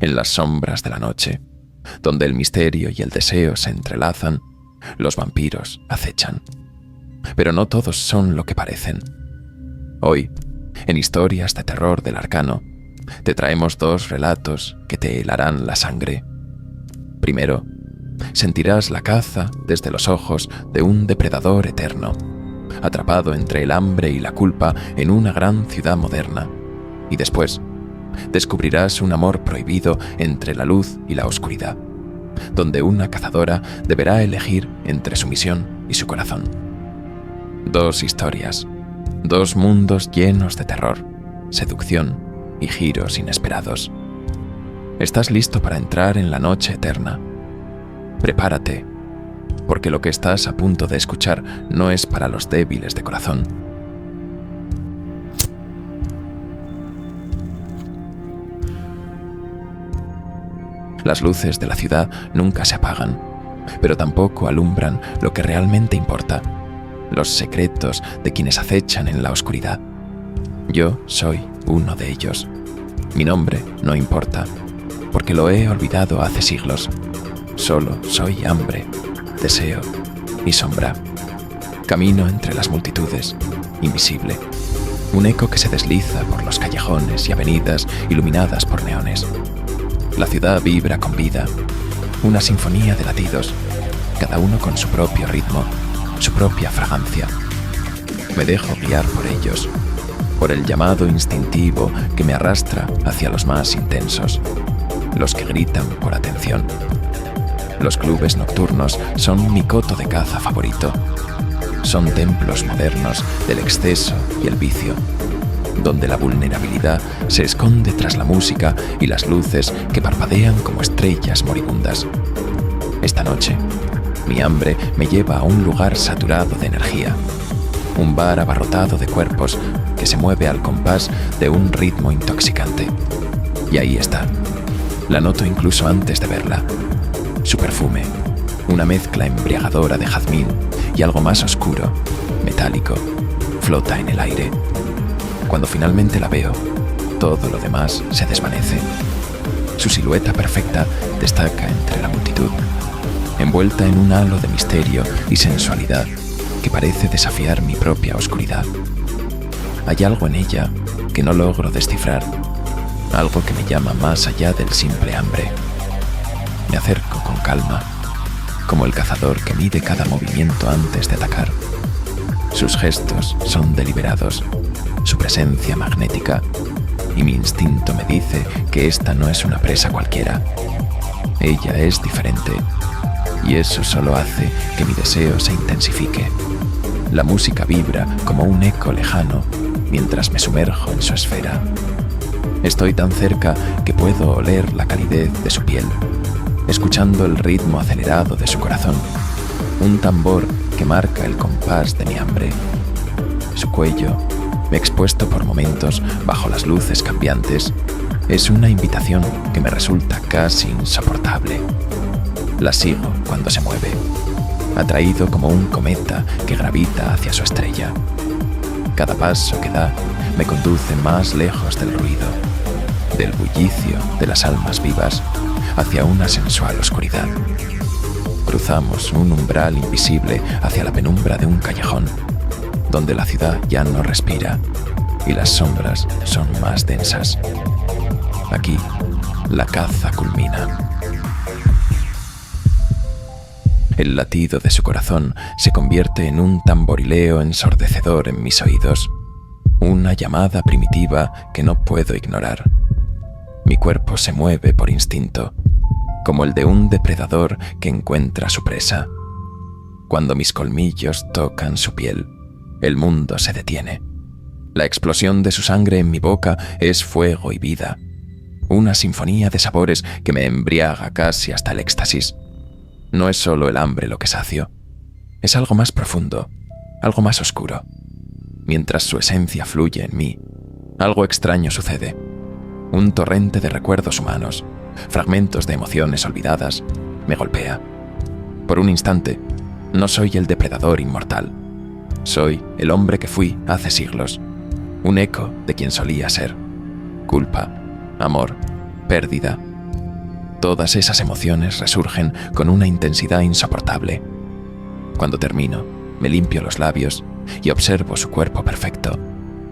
En las sombras de la noche, donde el misterio y el deseo se entrelazan, los vampiros acechan. Pero no todos son lo que parecen. Hoy, en Historias de Terror del Arcano, te traemos 2 relatos que te helarán la sangre. Primero, sentirás la caza desde los ojos de un depredador eterno, atrapado entre el hambre y la culpa en una gran ciudad moderna. Y después, descubrirás un amor prohibido entre la luz y la oscuridad, donde una cazadora deberá elegir entre su misión y su corazón. 2 historias, 2 mundos llenos de terror, seducción y giros inesperados. ¿Estás listo para entrar en la noche eterna? Prepárate, porque lo que estás a punto de escuchar no es para los débiles de corazón. Las luces de la ciudad nunca se apagan, pero tampoco alumbran lo que realmente importa, los secretos de quienes acechan en la oscuridad. Yo soy uno de ellos. Mi nombre no importa, porque lo he olvidado hace siglos. Solo soy hambre, deseo y sombra. Camino entre las multitudes, invisible. Un eco que se desliza por los callejones y avenidas iluminadas por neones. La ciudad vibra con vida, una sinfonía de latidos, cada uno con su propio ritmo, su propia fragancia. Me dejo guiar por ellos, por el llamado instintivo que me arrastra hacia los más intensos, los que gritan por atención. Los clubes nocturnos son mi coto de caza favorito. Son templos modernos del exceso y el vicio, donde la vulnerabilidad se esconde tras la música y las luces que parpadean como estrellas moribundas. Esta noche, mi hambre me lleva a un lugar saturado de energía, un bar abarrotado de cuerpos que se mueve al compás de un ritmo intoxicante. Y ahí está, la noto incluso antes de verla. Su perfume, una mezcla embriagadora de jazmín y algo más oscuro, metálico, flota en el aire. Cuando finalmente la veo, todo lo demás se desvanece. Su silueta perfecta destaca entre la multitud, envuelta en un halo de misterio y sensualidad que parece desafiar mi propia oscuridad. Hay algo en ella que no logro descifrar, algo que me llama más allá del simple hambre. Me acerco con calma, como el cazador que mide cada movimiento antes de atacar. Sus gestos son deliberados, su presencia magnética, y mi instinto me dice que esta no es una presa cualquiera. Ella es diferente, y eso solo hace que mi deseo se intensifique. La música vibra como un eco lejano mientras me sumerjo en su esfera. Estoy tan cerca que puedo oler la calidez de su piel, escuchando el ritmo acelerado de su corazón, un tambor que marca el compás de mi hambre. Su cuello, expuesto por momentos bajo las luces cambiantes, es una invitación que me resulta casi insoportable. La sigo cuando se mueve, atraído como un cometa que gravita hacia su estrella. Cada paso que da me conduce más lejos del ruido, del bullicio de las almas vivas, hacia una sensual oscuridad. Cruzamos un umbral invisible hacia la penumbra de un callejón, donde la ciudad ya no respira y las sombras son más densas. Aquí, la caza culmina. El latido de su corazón se convierte en un tamborileo ensordecedor en mis oídos, una llamada primitiva que no puedo ignorar. Mi cuerpo se mueve por instinto, como el de un depredador que encuentra su presa. Cuando mis colmillos tocan su piel, el mundo se detiene. La explosión de su sangre en mi boca es fuego y vida, una sinfonía de sabores que me embriaga casi hasta el éxtasis. No es solo el hambre lo que sacio, es algo más profundo, algo más oscuro. Mientras su esencia fluye en mí, algo extraño sucede. Un torrente de recuerdos humanos, fragmentos de emociones olvidadas, me golpea. Por un instante, no soy el depredador inmortal. Soy el hombre que fui hace siglos, un eco de quien solía ser. Culpa, amor, pérdida, Todas esas emociones resurgen con una intensidad insoportable. Cuando termino, me limpio los labios y observo su cuerpo perfecto,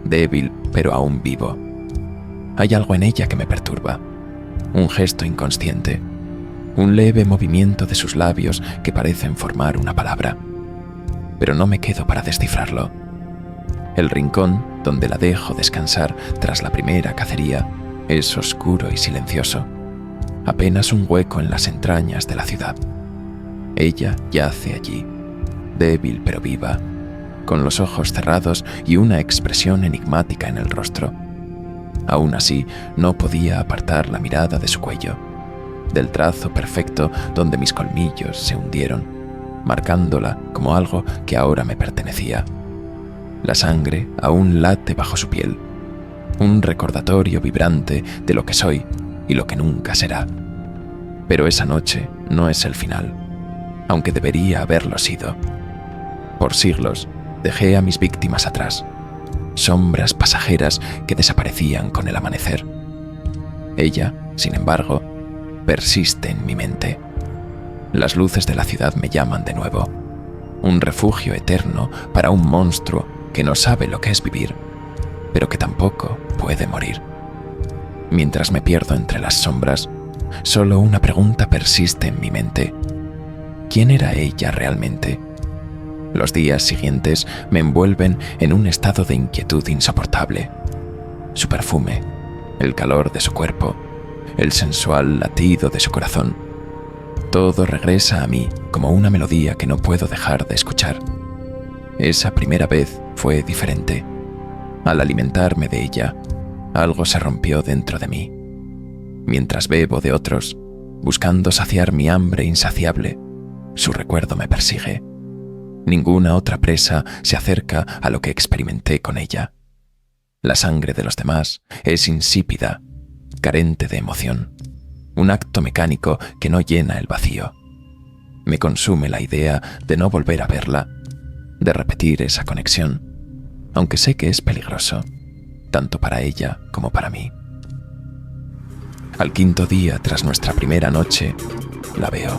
débil pero aún vivo. Hay algo en ella que me perturba, un gesto inconsciente, un leve movimiento de sus labios que parecen formar una palabra. Pero no me quedo para descifrarlo. El rincón donde la dejo descansar tras la primera cacería es oscuro y silencioso, apenas un hueco en las entrañas de la ciudad. Ella yace allí, débil pero viva, con los ojos cerrados y una expresión enigmática en el rostro. Aún así, no podía apartar la mirada de su cuello, del trazo perfecto donde mis colmillos se hundieron, marcándola como algo que ahora me pertenecía. La sangre aún late bajo su piel, un recordatorio vibrante de lo que soy y lo que nunca será. Pero esa noche no es el final, aunque debería haberlo sido. Por siglos dejé a mis víctimas atrás, sombras pasajeras que desaparecían con el amanecer. Ella, sin embargo, persiste en mi mente. Las luces de la ciudad me llaman de nuevo, un refugio eterno para un monstruo que no sabe lo que es vivir, pero que tampoco puede morir. Mientras me pierdo entre las sombras, solo una pregunta persiste en mi mente. ¿Quién era ella realmente? Los días siguientes me envuelven en un estado de inquietud insoportable. Su perfume, el calor de su cuerpo, el sensual latido de su corazón. Todo regresa a mí como una melodía que no puedo dejar de escuchar. Esa primera vez fue diferente. Al alimentarme de ella, algo se rompió dentro de mí. Mientras bebo de otros, buscando saciar mi hambre insaciable, su recuerdo me persigue. Ninguna otra presa se acerca a lo que experimenté con ella. La sangre de los demás es insípida, carente de emoción, un acto mecánico que no llena el vacío. Me consume la idea de no volver a verla, de repetir esa conexión, aunque sé que es peligroso, tanto para ella como para mí. Al quinto día tras nuestra primera noche, la veo.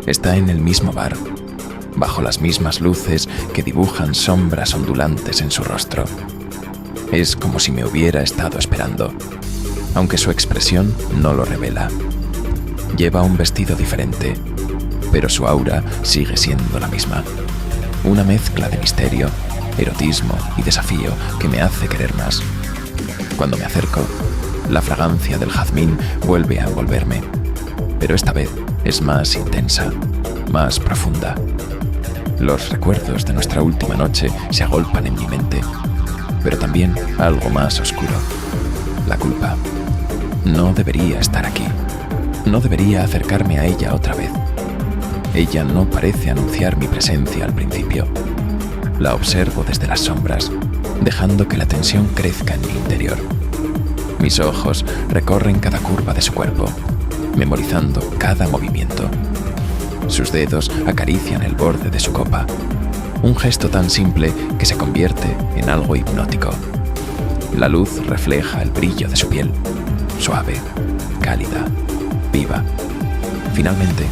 Está en el mismo bar, bajo las mismas luces que dibujan sombras ondulantes en su rostro. Es como si me hubiera estado esperando, aunque su expresión no lo revela. Lleva un vestido diferente, pero su aura sigue siendo la misma. Una mezcla de misterio, erotismo y desafío que me hace querer más. Cuando me acerco, la fragancia del jazmín vuelve a envolverme, pero esta vez es más intensa, más profunda. Los recuerdos de nuestra última noche se agolpan en mi mente, pero también algo más oscuro. La culpa. No debería estar aquí. No debería acercarme a ella otra vez. Ella no parece anunciar mi presencia al principio. La observo desde las sombras, dejando que la tensión crezca en mi interior. Mis ojos recorren cada curva de su cuerpo, memorizando cada movimiento. Sus dedos acarician el borde de su copa, un gesto tan simple que se convierte en algo hipnótico. La luz refleja el brillo de su piel, suave, cálida, viva. Finalmente,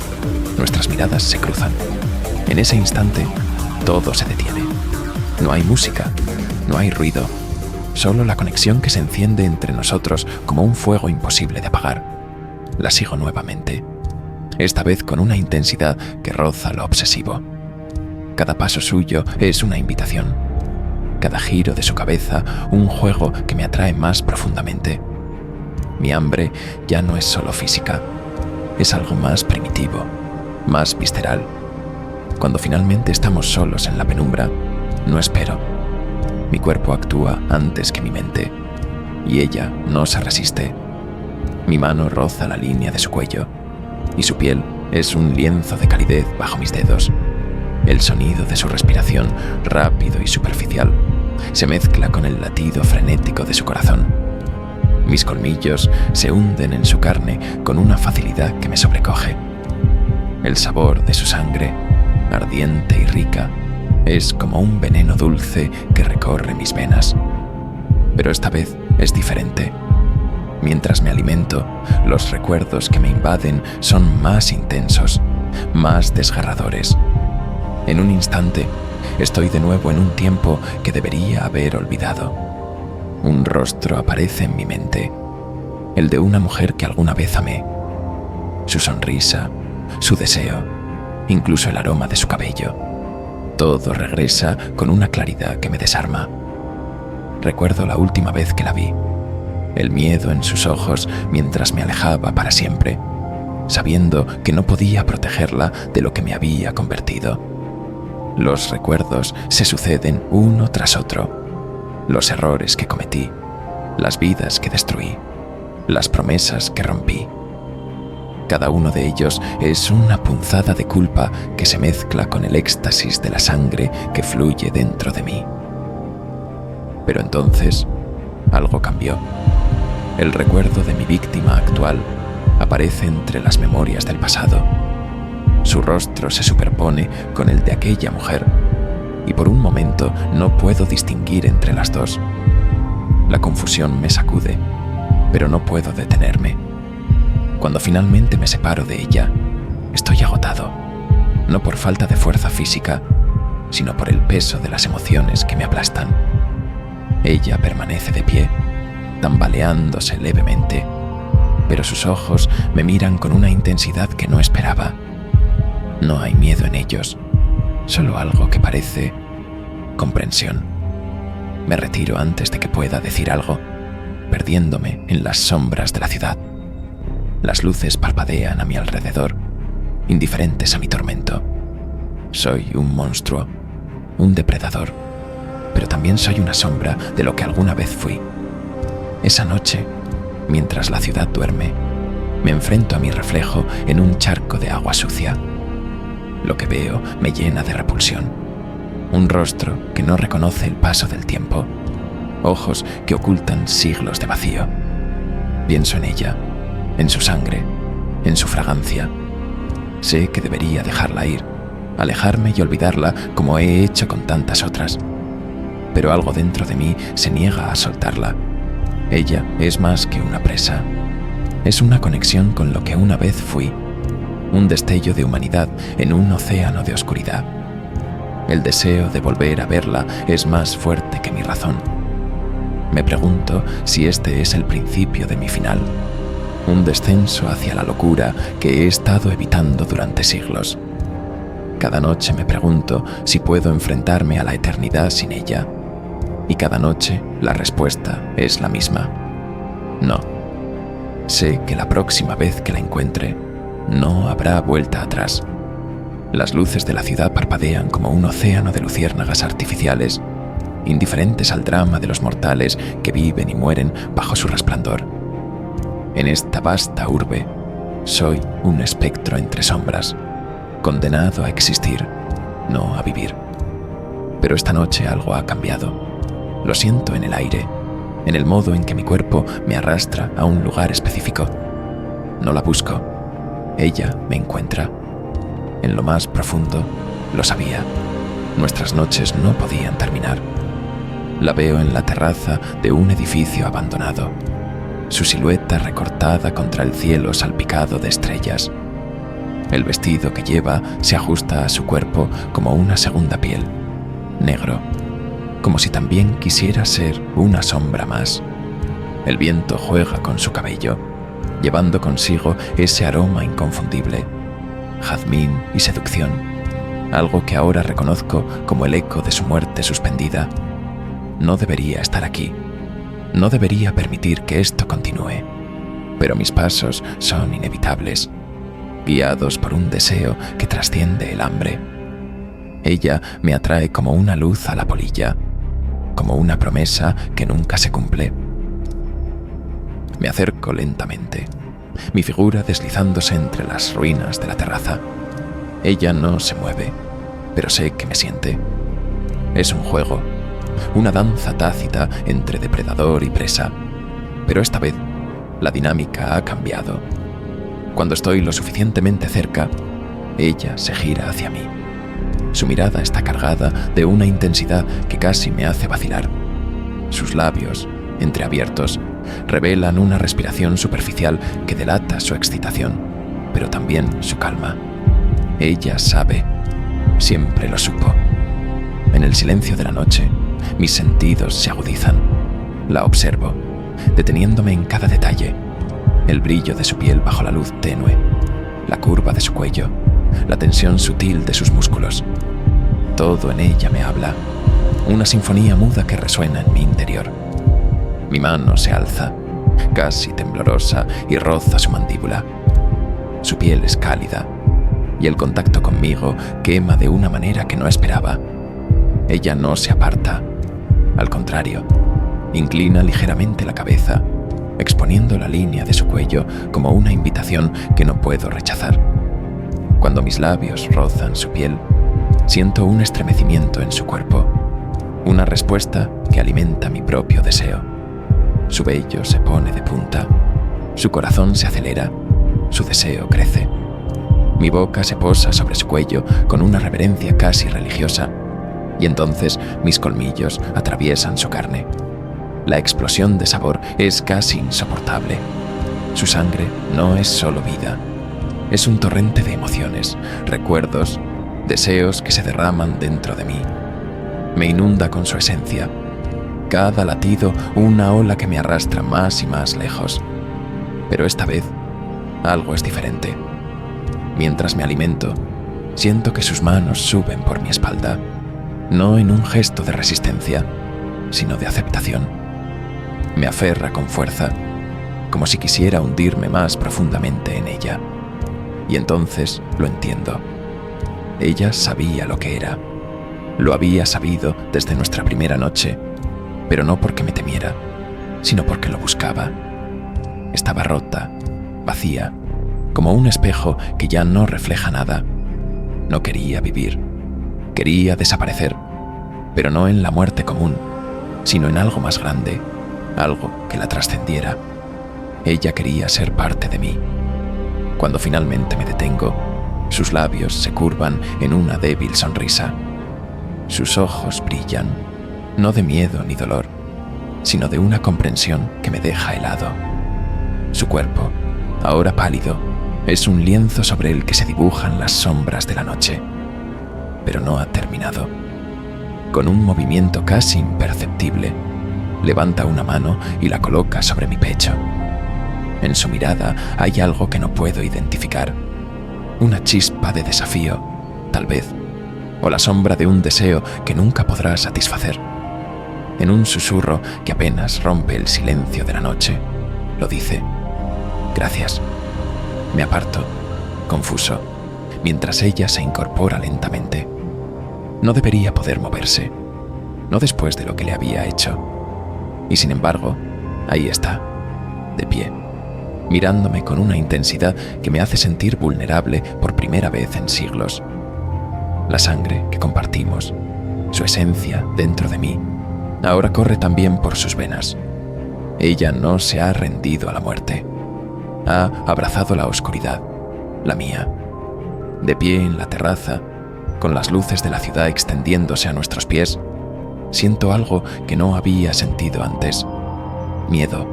nuestras miradas se cruzan. En ese instante, todo se detiene. No hay música, no hay ruido, solo la conexión que se enciende entre nosotros como un fuego imposible de apagar. La sigo nuevamente, esta vez con una intensidad que roza lo obsesivo. Cada paso suyo es una invitación, cada giro de su cabeza un juego que me atrae más profundamente. Mi hambre ya no es solo física, es algo más primitivo, más visceral. Cuando finalmente estamos solos en la penumbra, no espero. Mi cuerpo actúa antes que mi mente, y ella no se resiste. Mi mano roza la línea de su cuello, y su piel es un lienzo de calidez bajo mis dedos. El sonido de su respiración, rápido y superficial, se mezcla con el latido frenético de su corazón. Mis colmillos se hunden en su carne con una facilidad que me sobrecoge. El sabor de su sangre, ardiente y rica, es como un veneno dulce que recorre mis venas. Pero esta vez es diferente. Mientras me alimento, los recuerdos que me invaden son más intensos, más desgarradores. En un instante, estoy de nuevo en un tiempo que debería haber olvidado. Un rostro aparece en mi mente, el de una mujer que alguna vez amé. Su sonrisa, su deseo, incluso el aroma de su cabello. Todo regresa con una claridad que me desarma. Recuerdo la última vez que la vi, el miedo en sus ojos mientras me alejaba para siempre, sabiendo que no podía protegerla de lo que me había convertido. Los recuerdos se suceden uno tras otro. Los errores que cometí, las vidas que destruí, las promesas que rompí. Cada uno de ellos es una punzada de culpa que se mezcla con el éxtasis de la sangre que fluye dentro de mí. Pero entonces, algo cambió. El recuerdo de mi víctima actual aparece entre las memorias del pasado. Su rostro se superpone con el de aquella mujer, y por un momento no puedo distinguir entre las dos. La confusión me sacude, pero no puedo detenerme. Cuando finalmente me separo de ella, estoy agotado, no por falta de fuerza física, sino por el peso de las emociones que me aplastan. Ella permanece de pie, tambaleándose levemente, pero sus ojos me miran con una intensidad que no esperaba. No hay miedo en ellos, solo algo que parece comprensión. Me retiro antes de que pueda decir algo, perdiéndome en las sombras de la ciudad. Las luces parpadean a mi alrededor, indiferentes a mi tormento. Soy un monstruo, un depredador, pero también soy una sombra de lo que alguna vez fui. Esa noche, mientras la ciudad duerme, me enfrento a mi reflejo en un charco de agua sucia. Lo que veo me llena de repulsión. Un rostro que no reconoce el paso del tiempo, ojos que ocultan siglos de vacío. Pienso en ella, en su sangre, en su fragancia. Sé que debería dejarla ir, alejarme y olvidarla como he hecho con tantas otras. Pero algo dentro de mí se niega a soltarla. Ella es más que una presa. Es una conexión con lo que una vez fui, un destello de humanidad en un océano de oscuridad. El deseo de volver a verla es más fuerte que mi razón. Me pregunto si este es el principio de mi final, un descenso hacia la locura que he estado evitando durante siglos. Cada noche me pregunto si puedo enfrentarme a la eternidad sin ella, y cada noche la respuesta es la misma: no. Sé que la próxima vez que la encuentre, no habrá vuelta atrás. Las luces de la ciudad parpadean como un océano de luciérnagas artificiales, indiferentes al drama de los mortales que viven y mueren bajo su resplandor. En esta vasta urbe, soy un espectro entre sombras, condenado a existir, no a vivir. Pero esta noche algo ha cambiado. Lo siento en el aire, en el modo en que mi cuerpo me arrastra a un lugar específico. No la busco, ella me encuentra. En lo más profundo, lo sabía. Nuestras noches no podían terminar. La veo en la terraza de un edificio abandonado, su silueta recortada contra el cielo salpicado de estrellas. El vestido que lleva se ajusta a su cuerpo como una segunda piel, negro, como si también quisiera ser una sombra más. El viento juega con su cabello, llevando consigo ese aroma inconfundible, jazmín y seducción, algo que ahora reconozco como el eco de su muerte suspendida. No debería estar aquí, no debería permitir que esto continúe, pero mis pasos son inevitables, guiados por un deseo que trasciende el hambre. Ella me atrae como una luz a la polilla, como una promesa que nunca se cumple. Me acerco lentamente, mi figura deslizándose entre las ruinas de la terraza. Ella no se mueve, pero sé que me siente. Es un juego, una danza tácita entre depredador y presa, pero esta vez la dinámica ha cambiado. Cuando estoy lo suficientemente cerca, ella se gira hacia mí. Su mirada está cargada de una intensidad que casi me hace vacilar. Sus labios, entreabiertos, revelan una respiración superficial que delata su excitación, pero también su calma. Ella sabe, siempre lo supo. En el silencio de la noche, mis sentidos se agudizan. La observo, deteniéndome en cada detalle. El brillo de su piel bajo la luz tenue, la curva de su cuello, la tensión sutil de sus músculos. Todo en ella me habla, una sinfonía muda que resuena en mi interior. Mi mano se alza, casi temblorosa, y roza su mandíbula. Su piel es cálida, y el contacto conmigo quema de una manera que no esperaba. Ella no se aparta, al contrario, inclina ligeramente la cabeza, exponiendo la línea de su cuello como una invitación que no puedo rechazar. Cuando mis labios rozan su piel, siento un estremecimiento en su cuerpo, una respuesta que alimenta mi propio deseo. Su vello se pone de punta, su corazón se acelera, su deseo crece. Mi boca se posa sobre su cuello con una reverencia casi religiosa, y entonces mis colmillos atraviesan su carne. La explosión de sabor es casi insoportable. Su sangre no es solo vida, es un torrente de emociones, recuerdos, deseos que se derraman dentro de mí. Me inunda con su esencia. Cada latido una ola que me arrastra más y más lejos. Pero esta vez, algo es diferente. Mientras me alimento, siento que sus manos suben por mi espalda, no en un gesto de resistencia, sino de aceptación. Me aferra con fuerza, como si quisiera hundirme más profundamente en ella. Y entonces lo entiendo. Ella sabía lo que era. Lo había sabido desde nuestra primera noche, pero no porque me temiera, sino porque lo buscaba. Estaba rota, vacía, como un espejo que ya no refleja nada. No quería vivir. Quería desaparecer, pero no en la muerte común, sino en algo más grande, algo que la trascendiera. Ella quería ser parte de mí. Cuando finalmente me detengo, sus labios se curvan en una débil sonrisa. Sus ojos brillan, no de miedo ni dolor, sino de una comprensión que me deja helado. Su cuerpo, ahora pálido, es un lienzo sobre el que se dibujan las sombras de la noche. Pero no ha terminado. Con un movimiento casi imperceptible, levanta una mano y la coloca sobre mi pecho. En su mirada hay algo que no puedo identificar. Una chispa de desafío, tal vez, o la sombra de un deseo que nunca podrá satisfacer. En un susurro que apenas rompe el silencio de la noche, lo dice: «Gracias». Me aparto, confuso, mientras ella se incorpora lentamente. No debería poder moverse, no después de lo que le había hecho. Y sin embargo, ahí está, de pie, mirándome con una intensidad que me hace sentir vulnerable por primera vez en siglos. La sangre que compartimos, su esencia dentro de mí, ahora corre también por sus venas. Ella no se ha rendido a la muerte. Ha abrazado la oscuridad, la mía. De pie en la terraza, con las luces de la ciudad extendiéndose a nuestros pies, siento algo que no había sentido antes. Miedo.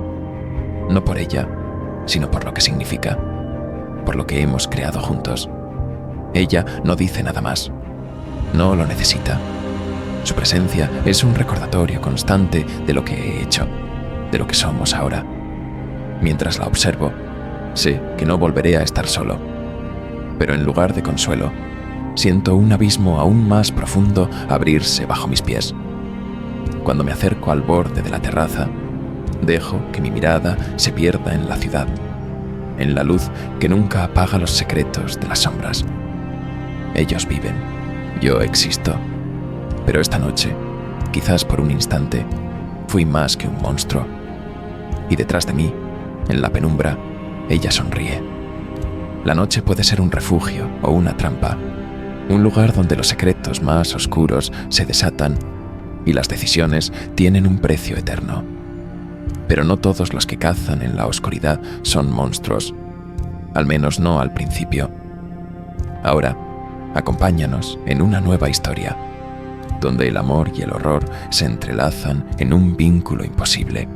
No por ella, sino por lo que significa, por lo que hemos creado juntos. Ella no dice nada más. No lo necesita. Su presencia es un recordatorio constante de lo que he hecho, de lo que somos ahora. Mientras la observo, sé que no volveré a estar solo. Pero en lugar de consuelo, siento un abismo aún más profundo abrirse bajo mis pies. Cuando me acerco al borde de la terraza, dejo que mi mirada se pierda en la ciudad, en la luz que nunca apaga los secretos de las sombras. Ellos viven, yo existo. Pero esta noche, quizás por un instante, fui más que un monstruo. Y detrás de mí, en la penumbra, ella sonríe. La noche puede ser un refugio o una trampa, un lugar donde los secretos más oscuros se desatan y las decisiones tienen un precio eterno. Pero no todos los que cazan en la oscuridad son monstruos, al menos no al principio. Ahora, acompáñanos en una nueva historia, donde el amor y el horror se entrelazan en un vínculo imposible,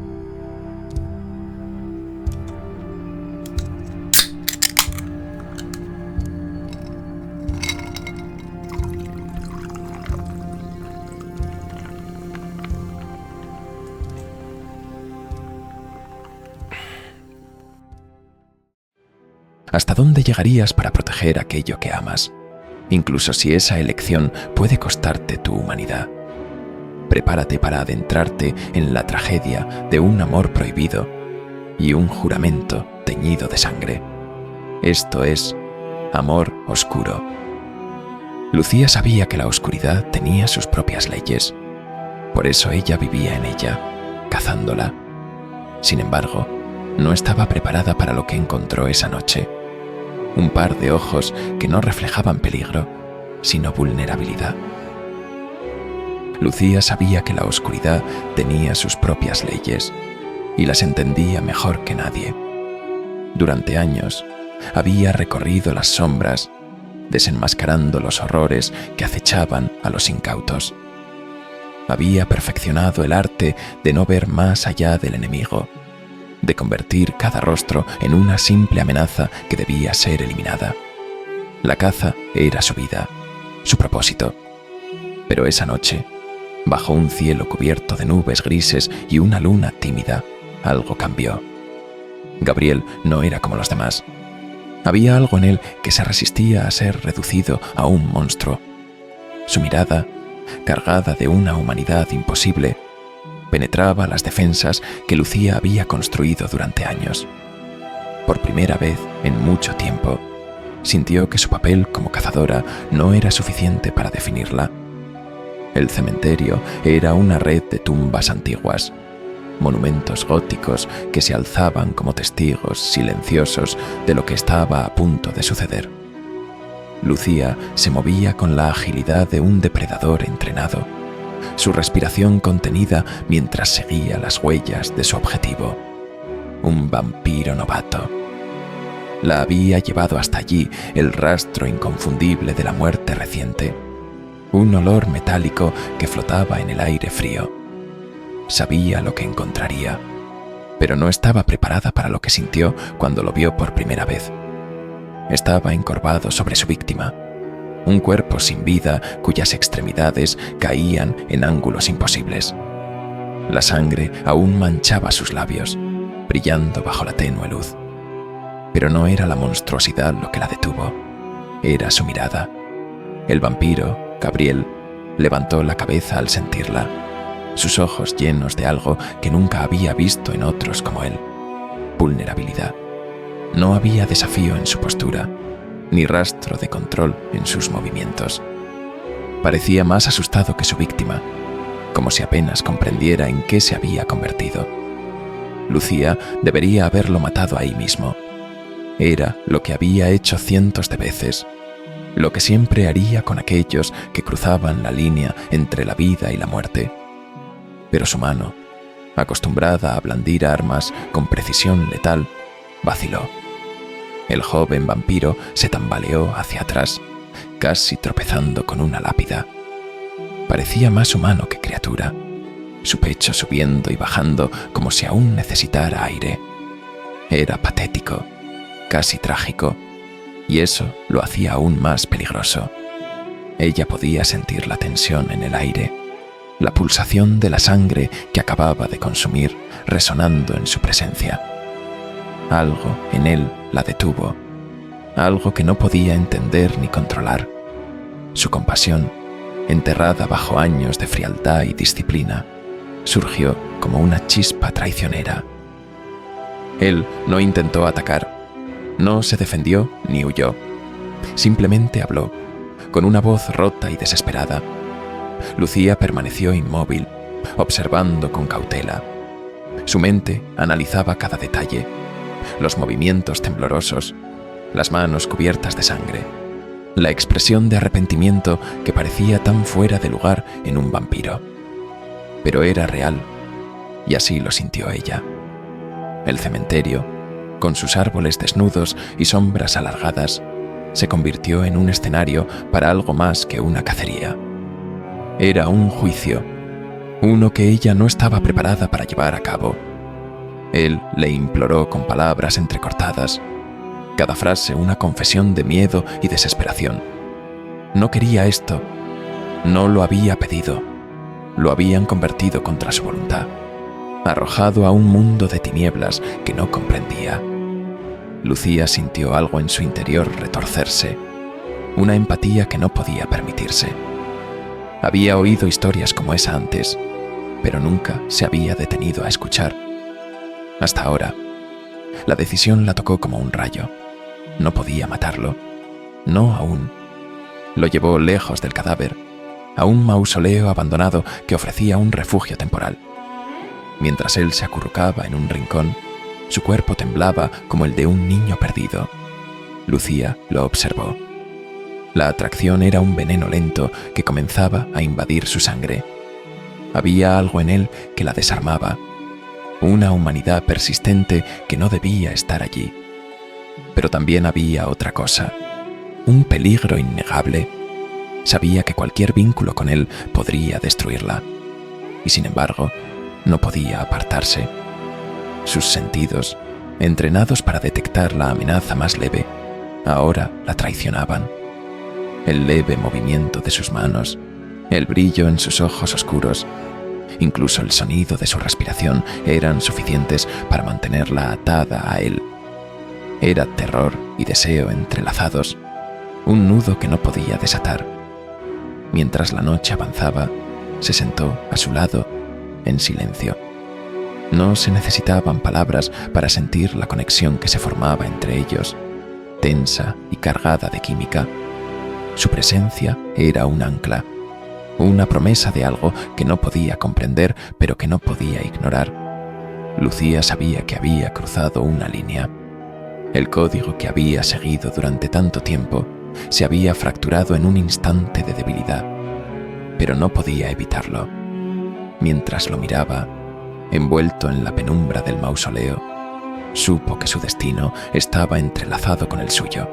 ¿Hasta dónde llegarías para proteger aquello que amas? Incluso si esa elección puede costarte tu humanidad. Prepárate para adentrarte en la tragedia de un amor prohibido y un juramento teñido de sangre. Esto es amor oscuro. Lucía sabía que la oscuridad tenía sus propias leyes. Por eso ella vivía en ella, cazándola. Sin embargo, no estaba preparada para lo que encontró esa noche. Un par de ojos que no reflejaban peligro, sino vulnerabilidad. Lucía sabía que la oscuridad tenía sus propias leyes y las entendía mejor que nadie. Durante años, había recorrido las sombras, desenmascarando los horrores que acechaban a los incautos. Había perfeccionado el arte de no ver más allá del enemigo, de convertir cada rostro en una simple amenaza que debía ser eliminada. La caza era su vida, su propósito. Pero esa noche, bajo un cielo cubierto de nubes grises y una luna tímida, algo cambió. Gabriel no era como los demás. Había algo en él que se resistía a ser reducido a un monstruo. Su mirada, cargada de una humanidad imposible, penetraba las defensas que Lucía había construido durante años. Por primera vez en mucho tiempo, sintió que su papel como cazadora no era suficiente para definirla. El cementerio era una red de tumbas antiguas, monumentos góticos que se alzaban como testigos silenciosos de lo que estaba a punto de suceder. Lucía se movía con la agilidad de un depredador entrenado, su respiración contenida mientras seguía las huellas de su objetivo, un vampiro novato. La había llevado hasta allí el rastro inconfundible de la muerte reciente, un olor metálico que flotaba en el aire frío. Sabía lo que encontraría, pero no estaba preparada para lo que sintió cuando lo vio por primera vez. Estaba encorvado sobre su víctima, un cuerpo sin vida cuyas extremidades caían en ángulos imposibles. La sangre aún manchaba sus labios, brillando bajo la tenue luz. Pero no era la monstruosidad lo que la detuvo, era su mirada. El vampiro, Gabriel, levantó la cabeza al sentirla, sus ojos llenos de algo que nunca había visto en otros como él: vulnerabilidad. No había desafío en su postura, ni rastro de control en sus movimientos. Parecía más asustado que su víctima, como si apenas comprendiera en qué se había convertido. Lucía debería haberlo matado ahí mismo. Era lo que había hecho cientos de veces, lo que siempre haría con aquellos que cruzaban la línea entre la vida y la muerte. Pero su mano, acostumbrada a blandir armas con precisión letal, vaciló. El joven vampiro se tambaleó hacia atrás, casi tropezando con una lápida. Parecía más humano que criatura, su pecho subiendo y bajando como si aún necesitara aire. Era patético, casi trágico, y eso lo hacía aún más peligroso. Ella podía sentir la tensión en el aire, la pulsación de la sangre que acababa de consumir resonando en su presencia. Algo en él la detuvo, algo que no podía entender ni controlar. Su compasión, enterrada bajo años de frialdad y disciplina, surgió como una chispa traicionera. Él no intentó atacar, no se defendió ni huyó. Simplemente habló, con una voz rota y desesperada. Lucía permaneció inmóvil, observando con cautela. Su mente analizaba cada detalle, los movimientos temblorosos, las manos cubiertas de sangre, la expresión de arrepentimiento que parecía tan fuera de lugar en un vampiro. Pero era real, y así lo sintió ella. El cementerio, con sus árboles desnudos y sombras alargadas, se convirtió en un escenario para algo más que una cacería. Era un juicio, uno que ella no estaba preparada para llevar a cabo. Él le imploró con palabras entrecortadas, cada frase una confesión de miedo y desesperación. No quería esto, no lo había pedido, lo habían convertido contra su voluntad, arrojado a un mundo de tinieblas que no comprendía. Lucía sintió algo en su interior retorcerse, una empatía que no podía permitirse. Había oído historias como esa antes, pero nunca se había detenido a escuchar. Hasta ahora, la decisión la tocó como un rayo. No podía matarlo. No aún. Lo llevó lejos del cadáver, a un mausoleo abandonado que ofrecía un refugio temporal. Mientras él se acurrucaba en un rincón, su cuerpo temblaba como el de un niño perdido. Lucía lo observó. La atracción era un veneno lento que comenzaba a invadir su sangre. Había algo en él que la desarmaba, una humanidad persistente que no debía estar allí. Pero también había otra cosa, un peligro innegable. Sabía que cualquier vínculo con él podría destruirla, y sin embargo, no podía apartarse. Sus sentidos, entrenados para detectar la amenaza más leve, ahora la traicionaban. El leve movimiento de sus manos, el brillo en sus ojos oscuros, incluso el sonido de su respiración eran suficientes para mantenerla atada a él. Era terror y deseo entrelazados, un nudo que no podía desatar. Mientras la noche avanzaba, se sentó a su lado, en silencio. No se necesitaban palabras para sentir la conexión que se formaba entre ellos, tensa y cargada de química. Su presencia era un ancla, una promesa de algo que no podía comprender, pero que no podía ignorar. Lucía sabía que había cruzado una línea. El código que había seguido durante tanto tiempo se había fracturado en un instante de debilidad, pero no podía evitarlo. Mientras lo miraba, envuelto en la penumbra del mausoleo, supo que su destino estaba entrelazado con el suyo.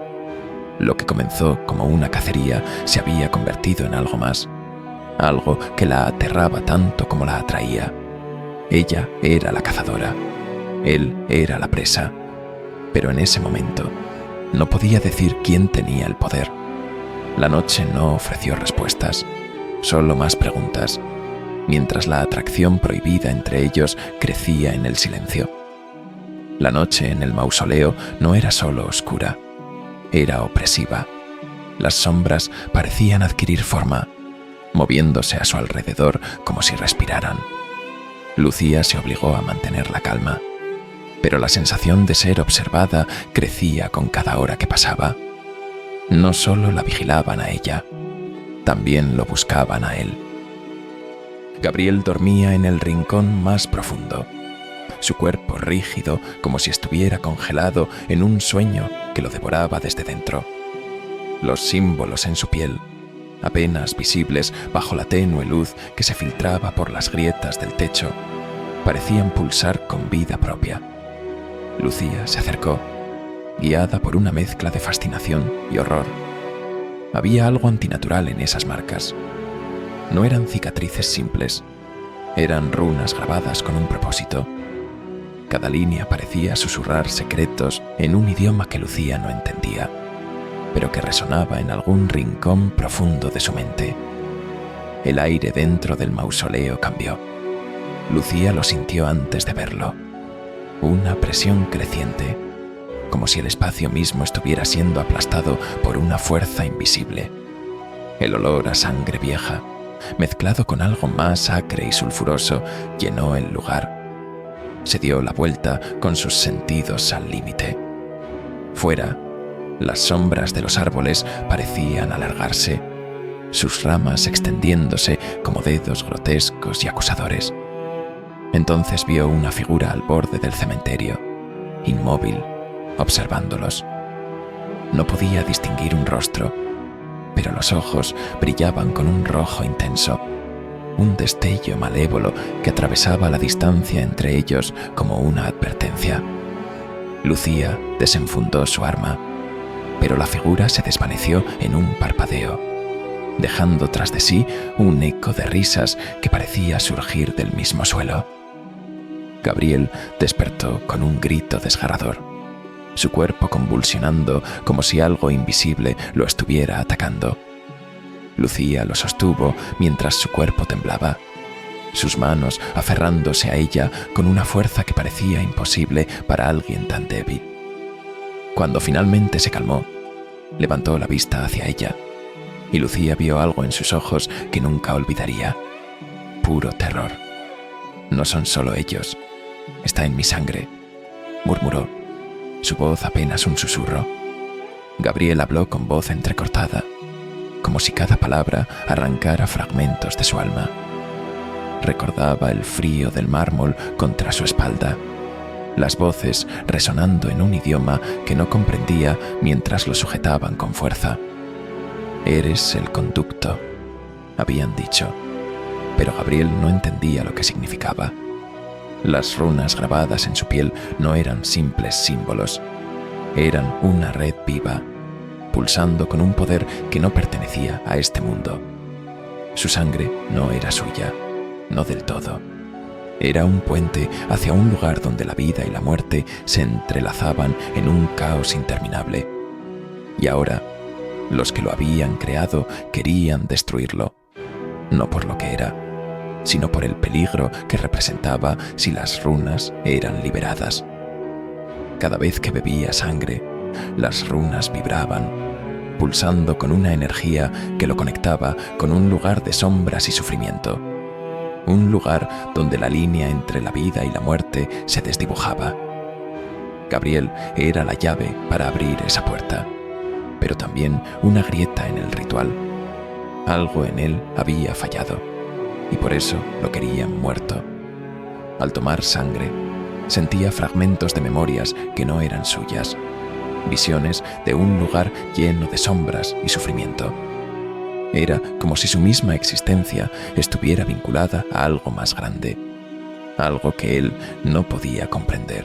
Lo que comenzó como una cacería se había convertido en algo más, algo que la aterraba tanto como la atraía. Ella era la cazadora, él era la presa, pero en ese momento no podía decir quién tenía el poder. La noche no ofreció respuestas, solo más preguntas, mientras la atracción prohibida entre ellos crecía en el silencio. La noche en el mausoleo no era solo oscura, era opresiva. Las sombras parecían adquirir forma, moviéndose a su alrededor como si respiraran. Lucía se obligó a mantener la calma, pero la sensación de ser observada crecía con cada hora que pasaba. No solo la vigilaban a ella, también lo buscaban a él. Gabriel dormía en el rincón más profundo, su cuerpo rígido como si estuviera congelado en un sueño que lo devoraba desde dentro. Los símbolos en su piel, apenas visibles bajo la tenue luz que se filtraba por las grietas del techo, parecían pulsar con vida propia. Lucía se acercó, guiada por una mezcla de fascinación y horror. Había algo antinatural en esas marcas. No eran cicatrices simples, eran runas grabadas con un propósito. Cada línea parecía susurrar secretos en un idioma que Lucía no entendía, pero que resonaba en algún rincón profundo de su mente. El aire dentro del mausoleo cambió. Lucía lo sintió antes de verlo. Una presión creciente, como si el espacio mismo estuviera siendo aplastado por una fuerza invisible. El olor a sangre vieja, mezclado con algo más acre y sulfuroso, llenó el lugar. Se dio la vuelta con sus sentidos al límite. Fuera, las sombras de los árboles parecían alargarse, sus ramas extendiéndose como dedos grotescos y acusadores. Entonces vio una figura al borde del cementerio, inmóvil, observándolos. No podía distinguir un rostro, pero los ojos brillaban con un rojo intenso, un destello malévolo que atravesaba la distancia entre ellos como una advertencia. Lucía desenfundó su arma, pero la figura se desvaneció en un parpadeo, dejando tras de sí un eco de risas que parecía surgir del mismo suelo. Gabriel despertó con un grito desgarrador, su cuerpo convulsionando como si algo invisible lo estuviera atacando. Lucía lo sostuvo mientras su cuerpo temblaba, sus manos aferrándose a ella con una fuerza que parecía imposible para alguien tan débil. Cuando finalmente se calmó, levantó la vista hacia ella, y Lucía vio algo en sus ojos que nunca olvidaría. Puro terror. No son solo ellos. Está en mi sangre, murmuró, su voz apenas un susurro. Gabriel habló con voz entrecortada, como si cada palabra arrancara fragmentos de su alma. Recordaba el frío del mármol contra su espalda, las voces resonando en un idioma que no comprendía mientras lo sujetaban con fuerza. «Eres el conducto», habían dicho, pero Gabriel no entendía lo que significaba. Las runas grabadas en su piel no eran simples símbolos, eran una red viva, pulsando con un poder que no pertenecía a este mundo. Su sangre no era suya, no del todo. Era un puente hacia un lugar donde la vida y la muerte se entrelazaban en un caos interminable. Y ahora, los que lo habían creado querían destruirlo, no por lo que era, sino por el peligro que representaba si las runas eran liberadas. Cada vez que bebía sangre, las runas vibraban, pulsando con una energía que lo conectaba con un lugar de sombras y sufrimiento. Un lugar donde la línea entre la vida y la muerte se desdibujaba. Gabriel era la llave para abrir esa puerta, pero también una grieta en el ritual. Algo en él había fallado, y por eso lo querían muerto. Al tomar sangre, sentía fragmentos de memorias que no eran suyas, visiones de un lugar lleno de sombras y sufrimiento. Era como si su misma existencia estuviera vinculada a algo más grande, algo que él no podía comprender.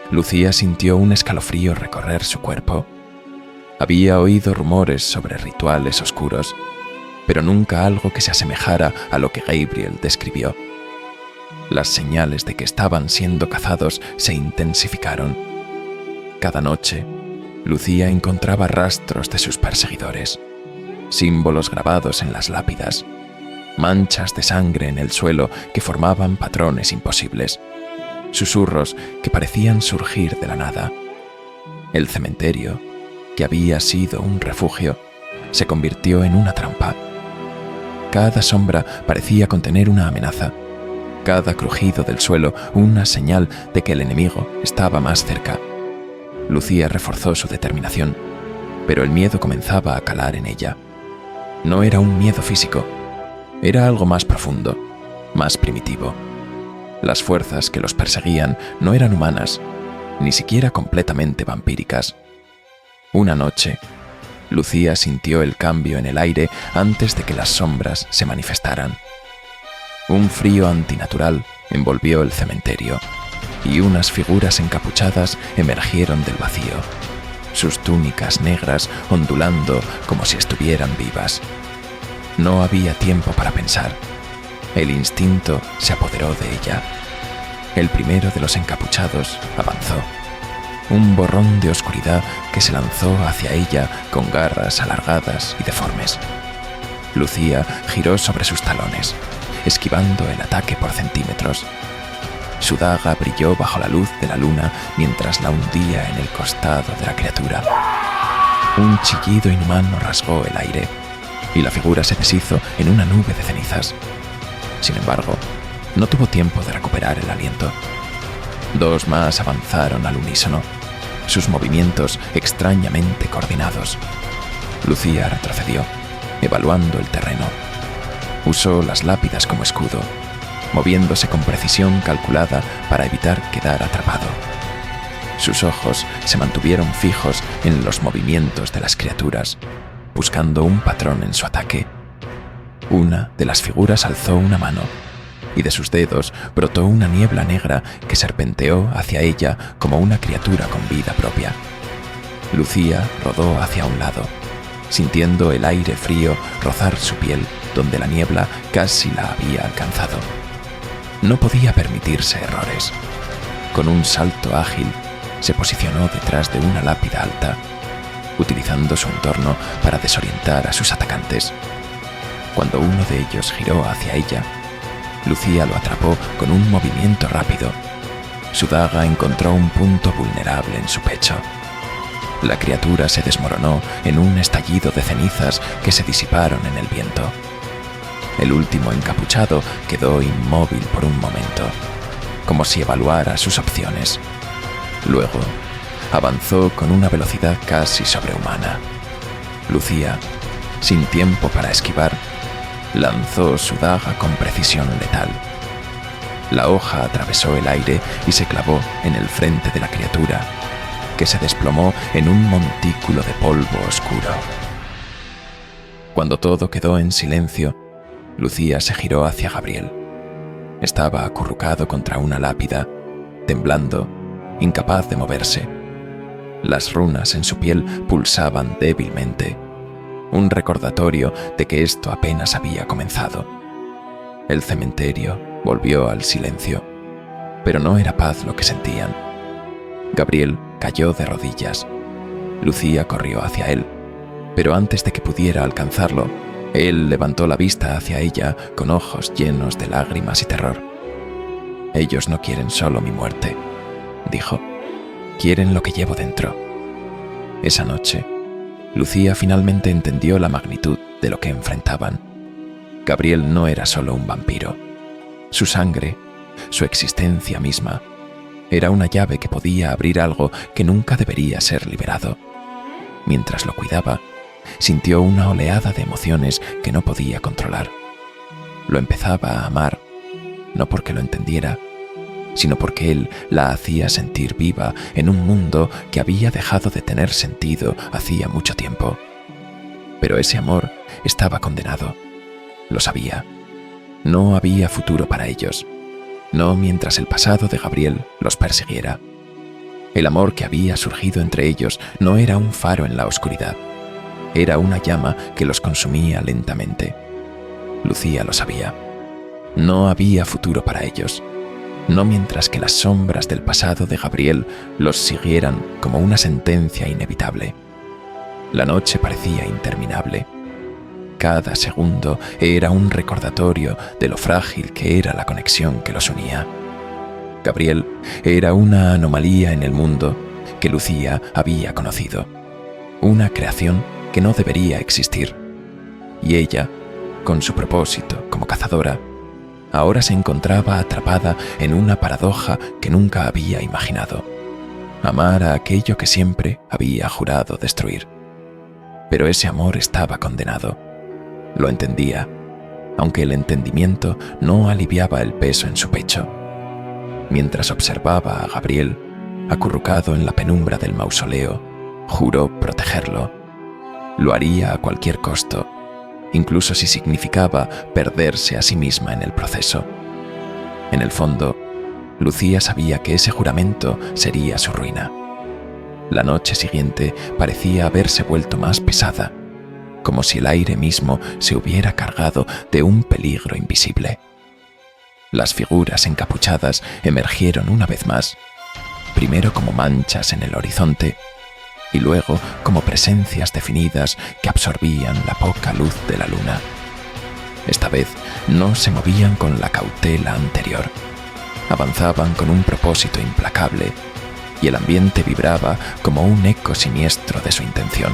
Lucía sintió un escalofrío recorrer su cuerpo. Había oído rumores sobre rituales oscuros, pero nunca algo que se asemejara a lo que Gabriel describió. Las señales de que estaban siendo cazados se intensificaron. Cada noche, Lucía encontraba rastros de sus perseguidores, símbolos grabados en las lápidas, manchas de sangre en el suelo que formaban patrones imposibles, susurros que parecían surgir de la nada. El cementerio, que había sido un refugio, se convirtió en una trampa. Cada sombra parecía contener una amenaza, cada crujido del suelo una señal de que el enemigo estaba más cerca. Lucía reforzó su determinación, pero el miedo comenzaba a calar en ella. No era un miedo físico, era algo más profundo, más primitivo. Las fuerzas que los perseguían no eran humanas, ni siquiera completamente vampíricas. Una noche, Lucía sintió el cambio en el aire antes de que las sombras se manifestaran. Un frío antinatural envolvió el cementerio, y unas figuras encapuchadas emergieron del vacío, sus túnicas negras ondulando como si estuvieran vivas. No había tiempo para pensar. El instinto se apoderó de ella. El primero de los encapuchados avanzó, un borrón de oscuridad que se lanzó hacia ella con garras alargadas y deformes. Lucía giró sobre sus talones, esquivando el ataque por centímetros. Su daga brilló bajo la luz de la luna mientras la hundía en el costado de la criatura. Un chillido inhumano rasgó el aire, y la figura se deshizo en una nube de cenizas. Sin embargo, no tuvo tiempo de recuperar el aliento. Dos más avanzaron al unísono, sus movimientos extrañamente coordinados. Lucía retrocedió, evaluando el terreno. Usó las lápidas como escudo, moviéndose con precisión calculada para evitar quedar atrapado. Sus ojos se mantuvieron fijos en los movimientos de las criaturas, buscando un patrón en su ataque. Una de las figuras alzó una mano, y de sus dedos brotó una niebla negra que serpenteó hacia ella como una criatura con vida propia. Lucía rodó hacia un lado, sintiendo el aire frío rozar su piel donde la niebla casi la había alcanzado. No podía permitirse errores. Con un salto ágil, se posicionó detrás de una lápida alta, utilizando su entorno para desorientar a sus atacantes. Cuando uno de ellos giró hacia ella, Lucía lo atrapó con un movimiento rápido. su daga encontró un punto vulnerable en su pecho. La criatura se desmoronó en un estallido de cenizas que se disiparon en el viento. El último encapuchado quedó inmóvil por un momento, como si evaluara sus opciones. Luego, avanzó con una velocidad casi sobrehumana. Lucía, sin tiempo para esquivar, lanzó su daga con precisión letal. La hoja atravesó el aire y se clavó en el frente de la criatura, que se desplomó en un montículo de polvo oscuro. Cuando todo quedó en silencio, Lucía se giró hacia Gabriel. Estaba acurrucado contra una lápida, temblando, incapaz de moverse. Las runas en su piel pulsaban débilmente, un recordatorio de que esto apenas había comenzado. El cementerio volvió al silencio, pero no era paz lo que sentían. Gabriel cayó de rodillas. Lucía corrió hacia él, pero antes de que pudiera alcanzarlo, él levantó la vista hacia ella con ojos llenos de lágrimas y terror. «Ellos no quieren solo mi muerte», dijo. «Quieren lo que llevo dentro». Esa noche, Lucía finalmente entendió la magnitud de lo que enfrentaban. Gabriel no era solo un vampiro. Su sangre, su existencia misma, era una llave que podía abrir algo que nunca debería ser liberado. Mientras lo cuidaba, sintió una oleada de emociones que no podía controlar. Lo empezaba a amar, no porque lo entendiera, sino porque él la hacía sentir viva en un mundo que había dejado de tener sentido hacía mucho tiempo. Pero ese amor estaba condenado. Lo sabía. No había futuro para ellos, no mientras el pasado de Gabriel los persiguiera. El amor que había surgido entre ellos no era un faro en la oscuridad, era una llama que los consumía lentamente. Lucía lo sabía. No había futuro para ellos, no mientras que las sombras del pasado de Gabriel los siguieran como una sentencia inevitable. La noche parecía interminable. Cada segundo era un recordatorio de lo frágil que era la conexión que los unía. Gabriel era una anomalía en el mundo que Lucía había conocido, una creación que no debería existir. Y ella, con su propósito como cazadora, ahora se encontraba atrapada en una paradoja que nunca había imaginado: amar a aquello que siempre había jurado destruir. Pero ese amor estaba condenado. Lo entendía, aunque el entendimiento no aliviaba el peso en su pecho. Mientras observaba a Gabriel, acurrucado en la penumbra del mausoleo, juró protegerlo. Lo haría a cualquier costo, incluso si significaba perderse a sí misma en el proceso. En el fondo, Lucía sabía que ese juramento sería su ruina. La noche siguiente parecía haberse vuelto más pesada, como si el aire mismo se hubiera cargado de un peligro invisible. Las figuras encapuchadas emergieron una vez más, primero como manchas en el horizonte y luego como presencias definidas que absorbían la poca luz de la luna. Esta vez no se movían con la cautela anterior. Avanzaban con un propósito implacable y el ambiente vibraba como un eco siniestro de su intención.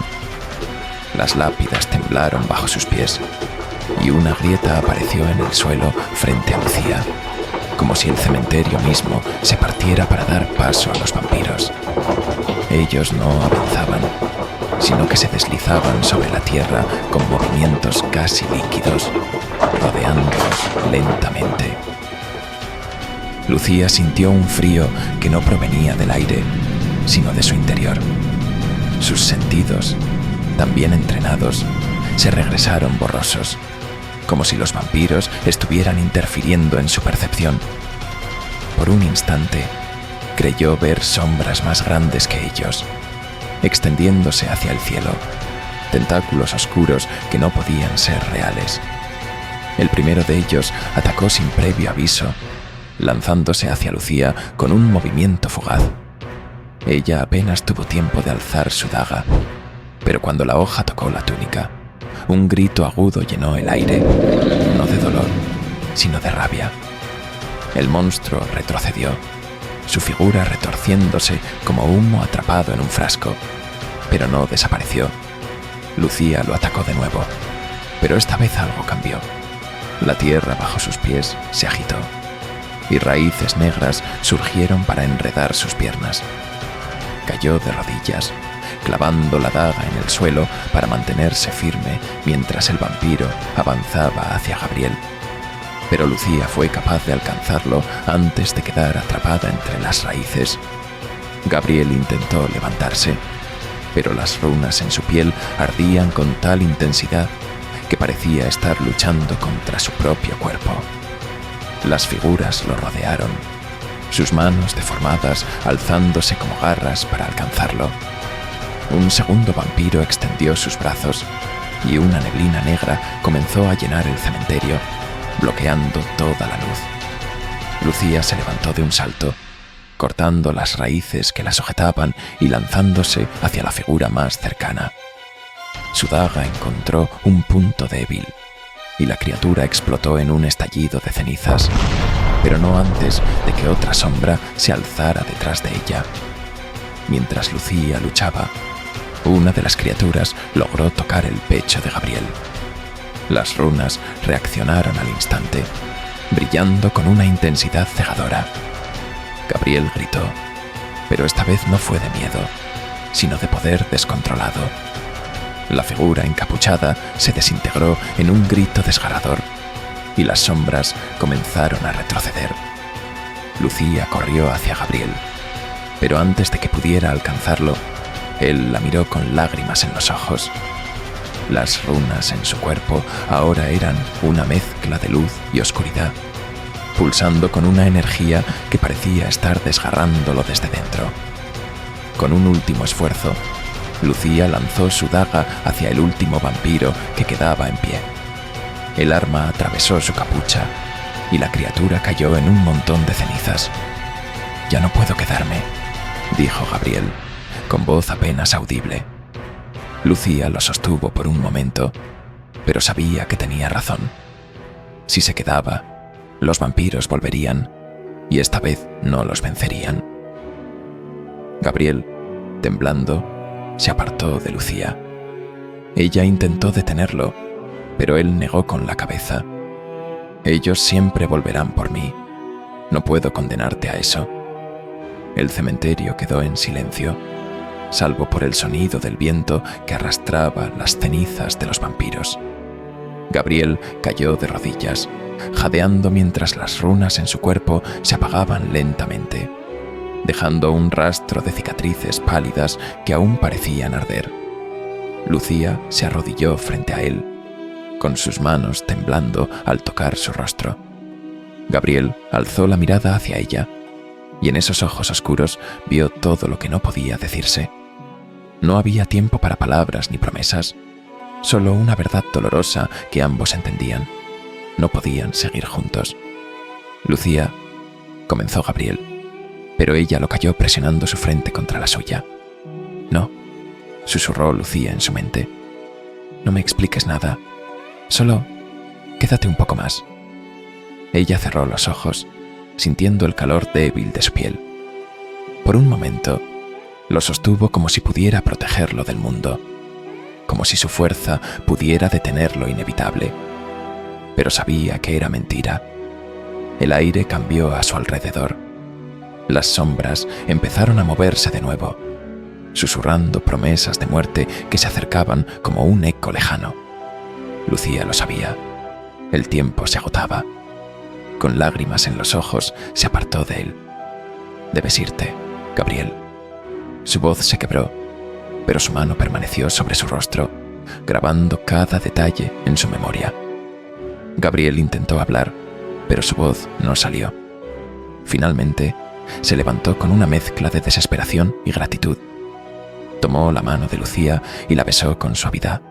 Las lápidas temblaron bajo sus pies y una grieta apareció en el suelo frente a Lucía, como si el cementerio mismo se partiera para dar paso a los vampiros. Ellos no avanzaban, sino que se deslizaban sobre la tierra con movimientos casi líquidos, rodeándolos lentamente. Lucía sintió un frío que no provenía del aire, sino de su interior. Sus sentidos, también entrenados, se regresaron borrosos, como si los vampiros estuvieran interfiriendo en su percepción. Por un instante, creyó ver sombras más grandes que ellos, extendiéndose hacia el cielo, tentáculos oscuros que no podían ser reales. El primero de ellos atacó sin previo aviso, lanzándose hacia Lucía con un movimiento fugaz. Ella apenas tuvo tiempo de alzar su daga, pero cuando la hoja tocó la túnica, un grito agudo llenó el aire, no de dolor, sino de rabia. El monstruo retrocedió, su figura retorciéndose como humo atrapado en un frasco, pero no desapareció. Lucía lo atacó de nuevo, pero esta vez algo cambió. La tierra bajo sus pies se agitó y raíces negras surgieron para enredar sus piernas. Cayó de rodillas, clavando la daga en el suelo para mantenerse firme mientras el vampiro avanzaba hacia Gabriel. Pero Lucía fue capaz de alcanzarlo antes de quedar atrapada entre las raíces. Gabriel intentó levantarse, pero las runas en su piel ardían con tal intensidad que parecía estar luchando contra su propio cuerpo. Las figuras lo rodearon, sus manos deformadas alzándose como garras para alcanzarlo. Un segundo vampiro extendió sus brazos y una neblina negra comenzó a llenar el cementerio, bloqueando toda la luz. Lucía se levantó de un salto, cortando las raíces que la sujetaban y lanzándose hacia la figura más cercana. Su daga encontró un punto débil y la criatura explotó en un estallido de cenizas, pero no antes de que otra sombra se alzara detrás de ella. Mientras Lucía luchaba, una de las criaturas logró tocar el pecho de Gabriel. Las runas reaccionaron al instante, brillando con una intensidad cegadora. Gabriel gritó, pero esta vez no fue de miedo, sino de poder descontrolado. La figura encapuchada se desintegró en un grito desgarrador y las sombras comenzaron a retroceder. Lucía corrió hacia Gabriel, pero antes de que pudiera alcanzarlo, él la miró con lágrimas en los ojos. Las runas en su cuerpo ahora eran una mezcla de luz y oscuridad, pulsando con una energía que parecía estar desgarrándolo desde dentro. Con un último esfuerzo, Lucía lanzó su daga hacia el último vampiro que quedaba en pie. El arma atravesó su capucha y la criatura cayó en un montón de cenizas. «Ya no puedo quedarme», dijo Gabriel, con voz apenas audible. Lucía lo sostuvo por un momento, pero sabía que tenía razón. Si se quedaba, los vampiros volverían, y esta vez no los vencerían. Gabriel, temblando, se apartó de Lucía. Ella intentó detenerlo, pero él negó con la cabeza. «Ellos siempre volverán por mí. No puedo condenarte a eso». El cementerio quedó en silencio, salvo por el sonido del viento que arrastraba las cenizas de los vampiros. Gabriel cayó de rodillas, jadeando mientras las runas en su cuerpo se apagaban lentamente, dejando un rastro de cicatrices pálidas que aún parecían arder. Lucía se arrodilló frente a él, con sus manos temblando al tocar su rostro. Gabriel alzó la mirada hacia ella, y en esos ojos oscuros vio todo lo que no podía decirse. No había tiempo para palabras ni promesas, solo una verdad dolorosa que ambos entendían. No podían seguir juntos. «Lucía», comenzó Gabriel, pero ella lo calló presionando su frente contra la suya. «No», susurró Lucía en su mente. «No me expliques nada. Solo quédate un poco más». Ella cerró los ojos, sintiendo el calor débil de su piel. Por un momento, lo sostuvo como si pudiera protegerlo del mundo, como si su fuerza pudiera detener lo inevitable. Pero sabía que era mentira. El aire cambió a su alrededor. Las sombras empezaron a moverse de nuevo, susurrando promesas de muerte que se acercaban como un eco lejano. Lucía lo sabía. El tiempo se agotaba. Con lágrimas en los ojos, se apartó de él. «Debes irte, Gabriel». Su voz se quebró, pero su mano permaneció sobre su rostro, grabando cada detalle en su memoria. Gabriel intentó hablar, pero su voz no salió. Finalmente, se levantó con una mezcla de desesperación y gratitud. Tomó la mano de Lucía y la besó con suavidad,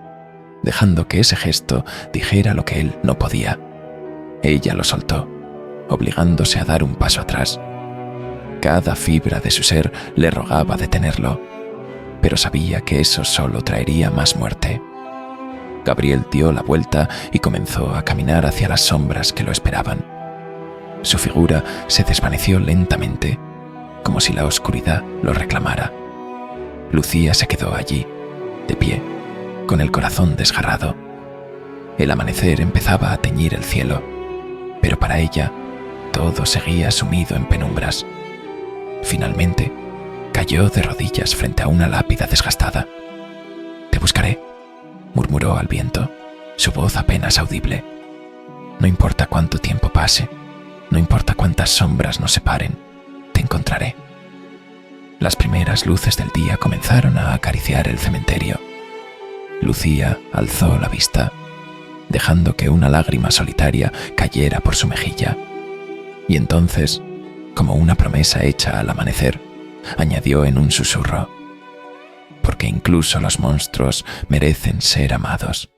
dejando que ese gesto dijera lo que él no podía. Ella lo soltó, obligándose a dar un paso atrás. Cada fibra de su ser le rogaba detenerlo, pero sabía que eso solo traería más muerte. Gabriel dio la vuelta y comenzó a caminar hacia las sombras que lo esperaban. Su figura se desvaneció lentamente, como si la oscuridad lo reclamara. Lucía se quedó allí, de pie, con el corazón desgarrado. El amanecer empezaba a teñir el cielo, pero para ella todo seguía sumido en penumbras. Finalmente, cayó de rodillas frente a una lápida desgastada. «Te buscaré», murmuró al viento, su voz apenas audible. «No importa cuánto tiempo pase, no importa cuántas sombras nos separen, te encontraré». Las primeras luces del día comenzaron a acariciar el cementerio. Lucía alzó la vista, dejando que una lágrima solitaria cayera por su mejilla. Y entonces, como una promesa hecha al amanecer, añadió en un susurro: «Porque incluso los monstruos merecen ser amados».